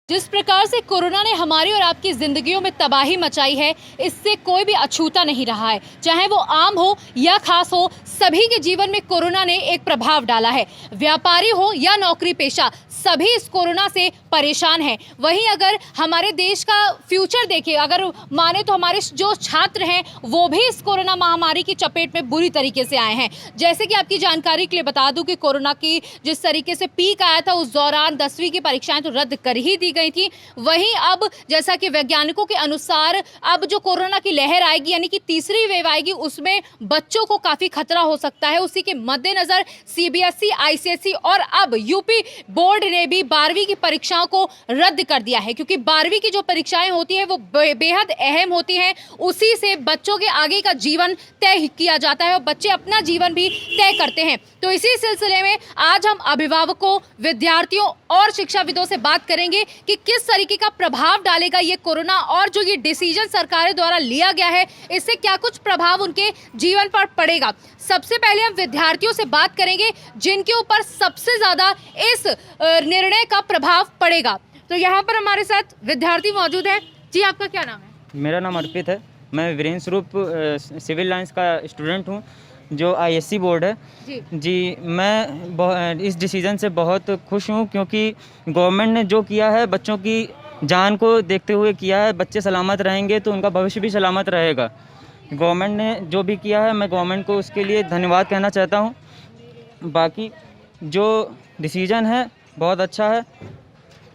जिस प्रकार से कोरोना ने हमारी और आपकी जिंदगियों में तबाही मचाई है, इससे कोई भी अछूता नहीं रहा है। चाहे वो आम हो या खास हो, सभी के जीवन में कोरोना ने एक प्रभाव डाला है। व्यापारी हो या नौकरी पेशा, सभी इस कोरोना से परेशान हैं। वहीं अगर हमारे देश का फ्यूचर देखें, अगर माने तो हमारे जो छात्र हैं वो भी इस कोरोना महामारी की चपेट में बुरी तरीके से आए हैं। जैसे कि आपकी जानकारी के लिए बता दूं कि कोरोना की जिस तरीके से पीक आया था, उस दौरान 10वीं की परीक्षाएं तो रद्द कर ही दी गई थी। वहीं अब जैसा कि वैज्ञानिकों के अनुसार अब जो कोरोना की लहर आएगी, यानी कि तीसरी वेव आएगी, उसमें बच्चों को काफी खतरा हो सकता है। उसी के मद्देनजर सीबीएसई, आईसीएसई और अब यूपी बोर्ड ने भी 12वीं की परीक्षाओं को रद्द कर दिया है, क्योंकि 12वीं की जो परीक्षाएं होती हैं वो बेहद अहम होती हैं। उसी से बच्चों के आगे का जीवन तय किया जाता है और बच्चे अपना जीवन भी तय करते हैं। तो इसी सिलसिले में आज हम अभिभावकों, विद्यार्थियों और शिक्षाविदों से बात करेंगे कि किस तरीके का प्रभाव डालेगा ये कोरोना, और जो ये डिसीजन सरकार द्वारा लिया गया है इससे क्या कुछ प्रभाव उनके जीवन पर पड़ेगा। सबसे पहले हम विद्यार्थियों से बात करेंगे जिनके ऊपर सबसे ज्यादा इस निर्णय का प्रभाव पड़ेगा। तो यहाँ पर हमारे साथ विद्यार्थी मौजूद है। जी, आपका क्या नाम है? मेरा नाम अर्पित है। मैं वीरेंद्र स्वरूप सिविल लाइंस का स्टूडेंट हूँ, जो आईएससी बोर्ड है। जी, मैं इस डिसीजन से बहुत खुश हूँ, क्योंकि गवर्नमेंट ने जो किया है बच्चों की जान को देखते हुए किया है। बच्चे सलामत रहेंगे तो उनका भविष्य भी सलामत रहेगा। गवर्नमेंट ने जो भी किया है, मैं गवर्नमेंट को उसके लिए धन्यवाद कहना चाहता हूँ। बाकी जो डिसीजन है बहुत अच्छा है।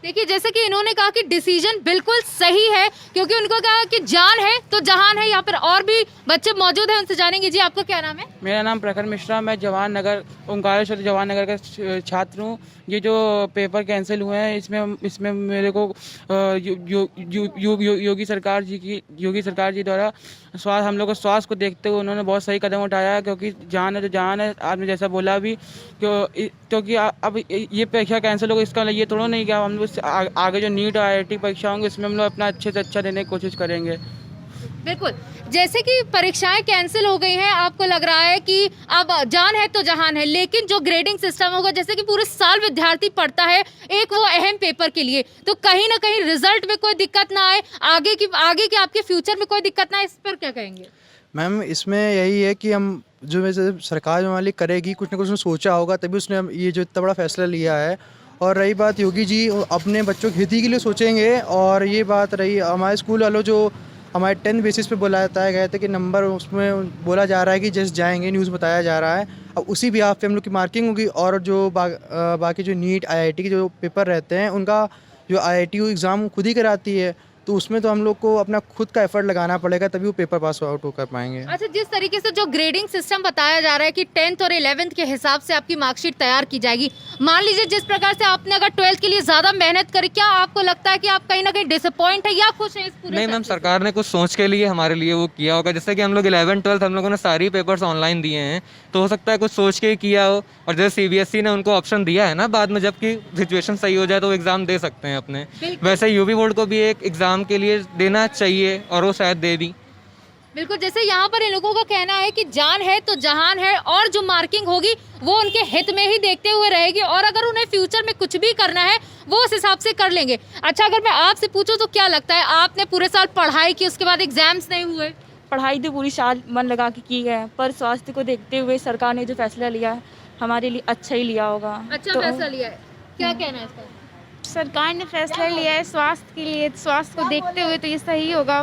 देखिए, जैसे कि इन्होंने कहा कि डिसीजन बिल्कुल सही है, क्योंकि उनको कहा कि जान है तो जहान है। यहाँ पर और भी बच्चे मौजूद हैं, उनसे जानेंगे। जी, आपका क्या नाम है? मेरा नाम प्रखर मिश्रा, मैं जवाहर नगर, ओंकारेश्वर जवाहर नगर का छात्र हूँ। ये जो पेपर कैंसिल हुए हैं, इसमें मेरे को योगी सरकार जी द्वारा हम लोग को स्वास्थ्य को देखते हुए उन्होंने बहुत सही कदम उठाया है, क्योंकि जान है तो जान है। आपने जैसा बोला भी, क्योंकि अब ये परीक्षा कैंसिल होगा, इसका ये थोड़ा नहीं कि हम लोग आगे जो नीट और IIT परीक्षा होंगे उसमें हम लोग अपना अच्छे से अच्छा देने की कोशिश करेंगे। बिल्कुल, जैसे कि परीक्षाएं कैंसिल हो गई हैं, आपको लग रहा है कि अब जान है तो जहान है, लेकिन जो ग्रेडिंग सिस्टम होगा, जैसे कि पूरे साल विद्यार्थी पढ़ता है एक वो अहम पेपर के लिए, तो कहीं ना कहीं रिजल्ट में कोई दिक्कत ना आए, आगे की आपके फ्यूचर में कोई दिक्कत ना आए, इस पर क्या कहेंगे? मैम, इसमें यही है कि हम जो वैसे सरकार जो हमारी करेगी, कुछ ना कुछ उसने सोचा होगा, तभी उसने ये जो इतना बड़ा फैसला लिया है। और रही बात, योगी जी अपने बच्चों की हित के लिए सोचेंगे। और ये बात रही हमारे स्कूल वालों, जो हमारे 10 बेसिस पे बताया गया था कि नंबर उसमें बोला जा रहा है कि जैसे जाएंगे, न्यूज़ बताया जा रहा है। अब उसी भी पे हम लोग की मार्किंग होगी। और जो बाकी जो नीट IIT के जो पेपर रहते हैं, उनका जो IIT एग्ज़ाम खुद ही कराती है, तो उसमें तो हम लोग को अपना खुद का एफर्ट लगाना पड़ेगा, तभी वो पेपर पास आउट कर पाएंगे। अच्छा, जिस तरीके से जो ग्रेडिंग सिस्टम बताया जा रहा है कि 10th और 11th के हिसाब से आपकी मार्कशीट तैयार की जाएगी, मान लीजिए जिस प्रकार से आपने अगर 12th के लिए ज्यादा मेहनत करी, क्या आपको लगता है कि आप कहीं ना कहीं डिसअपॉइंट है या खुश है इस पूरे? नहीं मैम, सरकार ने कुछ सोच के लिए हमारे लिए वो किया होगा। जैसे कि हम लोग 11th 12th हम लोगों ने सारी पेपर्स ऑनलाइन दिए हैं, तो हो सकता है कुछ सोच के ही किया हो। और जैसे CBSE ने उनको ऑप्शन दिया है ना, बाद में जबकि सिचुएशन सही हो जाए तो वो एग्जाम दे सकते हैं अपने, वैसे यूपी बोर्ड को भी एक एग्जाम के लिए देना चाहिए, और वो शायद दे भी। बिल्कुल, जैसे यहाँ पर इन लोगों का कहना है कि जान है तो जहान है, और जो मार्किंग होगी वो उनके हित में ही देखते हुए रहेगी, और अगर उन्हें फ्यूचर में कुछ भी करना है वो उस हिसाब से कर लेंगे। अच्छा, अगर मैं आपसे पूछूं तो क्या लगता है, आपने पूरे साल पढ़ाई की, उसके बाद एग्जाम्स नहीं हुए? पढ़ाई तो पूरी साल मन लगा के की है, पर स्वास्थ्य को देखते हुए सरकार ने जो फैसला लिया है हमारे लिए अच्छा ही लिया होगा। अच्छा तो फैसला लिया है, क्या कहना है इसका? सरकार ने फैसला लिया है स्वास्थ्य के लिए, स्वास्थ्य को देखते हुए तो ये सही होगा।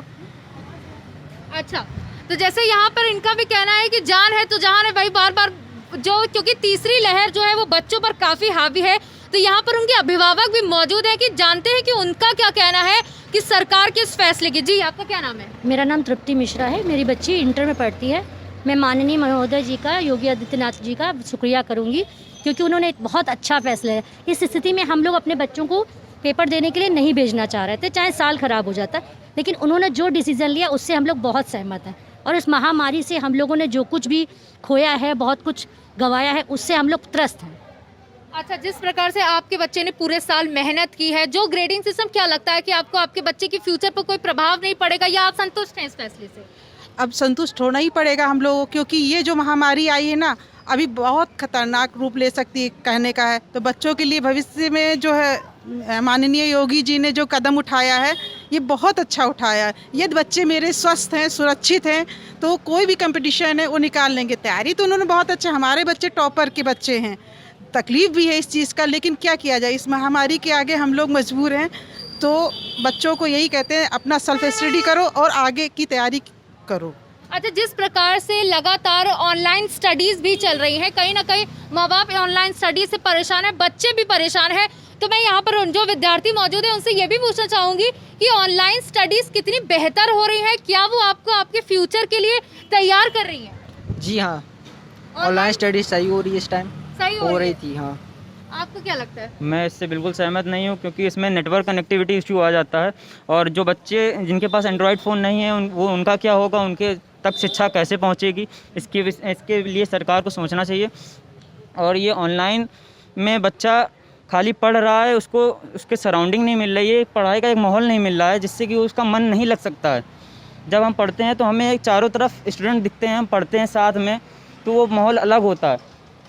अच्छा, तो जैसे यहाँ पर इनका भी कहना है कि जान है तो जहान है भाई, बार बार जो, क्योंकि तीसरी लहर जो है वो बच्चों पर काफी हावी है, तो यहाँ पर उनके अभिभावक भी मौजूद है कि जानते हैं कि उनका क्या कहना है कि सरकार के इस फैसले की। जी, आपका क्या नाम है? मेरा नाम तृप्ति मिश्रा है। मेरी बच्ची इंटर में पढ़ती है। मैं माननीय महोदय जी का, योगी आदित्यनाथ जी का शुक्रिया करूँगी, क्योंकि उन्होंने एक बहुत अच्छा फैसला है। इस स्थिति में हम लोग अपने बच्चों को पेपर देने के लिए नहीं भेजना चाह रहे थे, चाहे साल खराब हो जाता, लेकिन उन्होंने जो डिसीजन लिया उससे हम लोग बहुत सहमत हैं। और इस महामारी से हम लोगों ने जो कुछ भी खोया है, बहुत कुछ गंवाया है, उससे हम लोग त्रस्त हैं। अच्छा, जिस प्रकार से आपके बच्चे ने पूरे साल मेहनत की है, जो ग्रेडिंग सिस्टम, क्या लगता है कि आपको आपके बच्चे की फ्यूचर पर कोई प्रभाव नहीं पड़ेगा, या आप संतुष्ट हैं इस फैसले से? अब संतुष्ट होना ही पड़ेगा हम लोगों, क्योंकि ये जो महामारी आई है ना, अभी बहुत खतरनाक रूप ले सकती है कहने का है। तो बच्चों के लिए भविष्य में जो है माननीय योगी जी ने जो कदम उठाया है ये बहुत अच्छा उठाया है। यदि बच्चे मेरे स्वस्थ हैं, सुरक्षित हैं, तो कोई भी कंपटीशन है वो निकाल लेंगे। तैयारी तो उन्होंने बहुत अच्छा, हमारे बच्चे टॉपर के बच्चे हैं। तकलीफ भी है इस चीज़ का, लेकिन क्या किया जाए, इस महामारी के आगे हम लोग मजबूर हैं। तो बच्चों को यही कहते हैं अपना सेल्फ स्टडी करो और आगे की तैयारी करो। अच्छा, जिस प्रकार से लगातार ऑनलाइन स्टडीज भी चल रही हैं, कहीं ना कहीं माँ बाप ऑनलाइन स्टडीज से परेशान है, बच्चे भी परेशान हैं, तो मैं यहाँ पर जो विद्यार्थी मौजूद है उनसे ये भी पूछना चाहूँगी कि ऑनलाइन स्टडीज कितनी बेहतर हो रही है, क्या वो आपको आपके फ्यूचर के लिए तैयार कर रही है? जी हाँ, ऑनलाइन स्टडी सही हो रही है, इस टाइम सही हो रही थी। हाँ, आपको क्या लगता है? मैं इससे बिल्कुल सहमत नहीं हूँ, क्योंकि इसमें नेटवर्क कनेक्टिविटी इशू आ जाता है, और जो बच्चे जिनके पास एंड्रॉयड फ़ोन नहीं है वो उनका क्या होगा, उनके तक शिक्षा कैसे पहुँचेगी, इसके लिए सरकार को सोचना चाहिए। और ये ऑनलाइन में बच्चा खाली पढ़ रहा है, उसको उसके सराउंडिंग नहीं मिल रही है, पढ़ाई का एक माहौल नहीं मिल रहा है, जिससे कि उसका मन नहीं लग सकता है। जब हम पढ़ते हैं तो हमें एक चारों तरफ स्टूडेंट दिखते हैं, हम पढ़ते हैं साथ में, तो वो माहौल अलग होता है,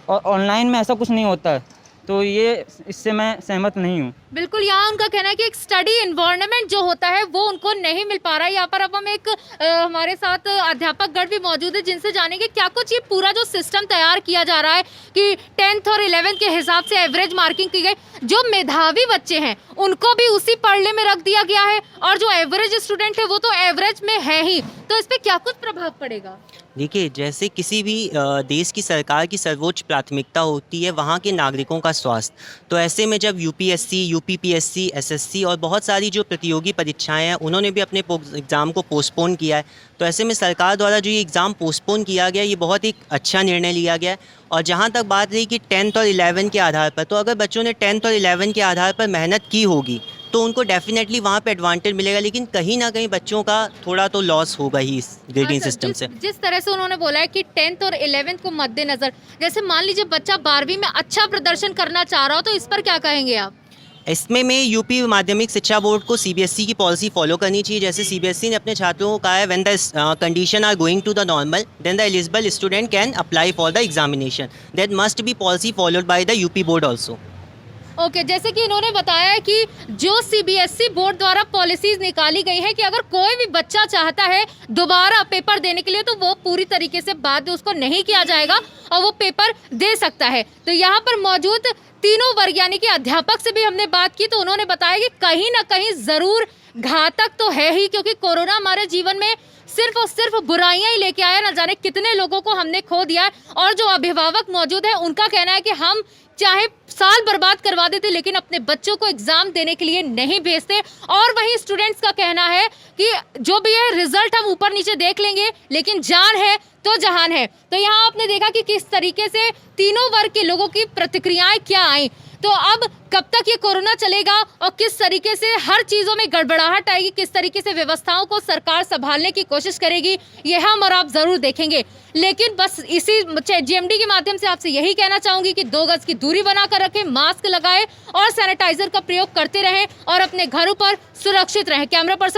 और ऑनलाइन में ऐसा कुछ नहीं होता है। तो ये इससे मैं सहमत नहीं हूँ। बिल्कुल, यहाँ उनका कहना है कि एक स्टडी एनवायरनमेंट जो होता है वो उनको नहीं मिल पा रहा है। यहाँ पर अब हम एक हमारे साथ अध्यापक गण भी मौजूद है, जिनसे जानेंगे क्या कुछ ये पूरा जो सिस्टम तैयार किया जा रहा है कि 10th और 11th के हिसाब से एवरेज मार्किंग की गई, जो मेधावी बच्चे हैं उनको भी उसी पढ़ने में रख दिया गया है, और जो एवरेज स्टूडेंट है वो तो एवरेज में है ही, तो इस पर क्या कुछ प्रभाव पड़ेगा? देखिए, जैसे किसी भी देश की सरकार की सर्वोच्च प्राथमिकता होती है वहाँ के नागरिकों का स्वास्थ्य, तो ऐसे में जब यूपीएससी, यूपीपीएससी, एसएससी और बहुत सारी जो प्रतियोगी परीक्षाएं हैं उन्होंने भी अपने एग्ज़ाम को पोस्टपोन किया है, तो ऐसे में सरकार द्वारा जो ये एग्ज़ाम पोस्टपोन किया गया ये बहुत एक अच्छा निर्णय लिया गया है। और जहाँ तक बात रही कि 10th और 11 के आधार पर, तो अगर बच्चों ने 10th और 11 के आधार पर मेहनत की होगी तो उनको डेफिनेटली वहाँ पे एडवांटेज मिलेगा, लेकिन कहीं ना कहीं बच्चों का थोड़ा तो लॉस होगा ही इस ग्रेडिंग सिस्टम से। जिस तरह से उन्होंने बोला है कि 10th और 11th को मद्देनजर, जैसे मान लीजिए बच्चा 12वीं में अच्छा प्रदर्शन करना चाह रहा हो, तो इस पर क्या कहेंगे आप? इसमें मैं यूपी माध्यमिक शिक्षा बोर्ड को सीबीएसई की पॉलिसी फॉलो करनी चाहिए। जैसे सीबीएसई ने अपने छात्रों को कहा है, when the condition are going to the normal then the eligible student can apply for the examination, that must be policy followed by the UP board also. Okay, जैसे कि इन्होंने बताया है कि जो सीबीएसई बोर्ड द्वारा पॉलिसीज निकाली गई है कि अगर कोई भी बच्चा चाहता है दोबारा पेपर देने के लिए, तो वो पूरी तरीके से बाध्य उसको नहीं किया जाएगा और वो पेपर दे सकता है। तो यहाँ पर मौजूद तीनों वर्ग यानी कि अध्यापक से भी हमने बात की, तो उन्होंने बताया कि कहीं ना कहीं जरूर घातक तो है ही, क्योंकि कोरोना हमारे जीवन में सिर्फ और सिर्फ बुराइयां ही लेके आया, न जाने कितने लोगों को हमने खो दिया है। और जो अभिभावक मौजूद है उनका कहना है कि हम चाहे साल बर्बाद करवा देते लेकिन अपने बच्चों को एग्जाम देने के लिए नहीं भेजते। और वहीं स्टूडेंट्स का कहना है कि जो भी है रिजल्ट हम ऊपर नीचे देख लेंगे, लेकिन जान है तो जहान है। तो यहाँ आपने देखा कि किस तरीके से तीनों वर्ग के लोगों की प्रतिक्रियाएं क्या आई। तो अब कब तक ये कोरोना चलेगा और किस तरीके से हर चीज़ों में गड़बड़ाहट आएगी, किस तरीके से व्यवस्थाओं को सरकार संभालने की कोशिश करेगी, ये हम और आप ज़रूर देखेंगे। लेकिन बस इसी जीएमडी के माध्यम से आपसे यही कहना चाहूँगी कि 2 गज की दूरी बनाकर रखें, मास्क लगाएं और सैनिटाइजर का प्रयोग करते रहें और अपने घरों पर सुरक्षित रहें। Camera person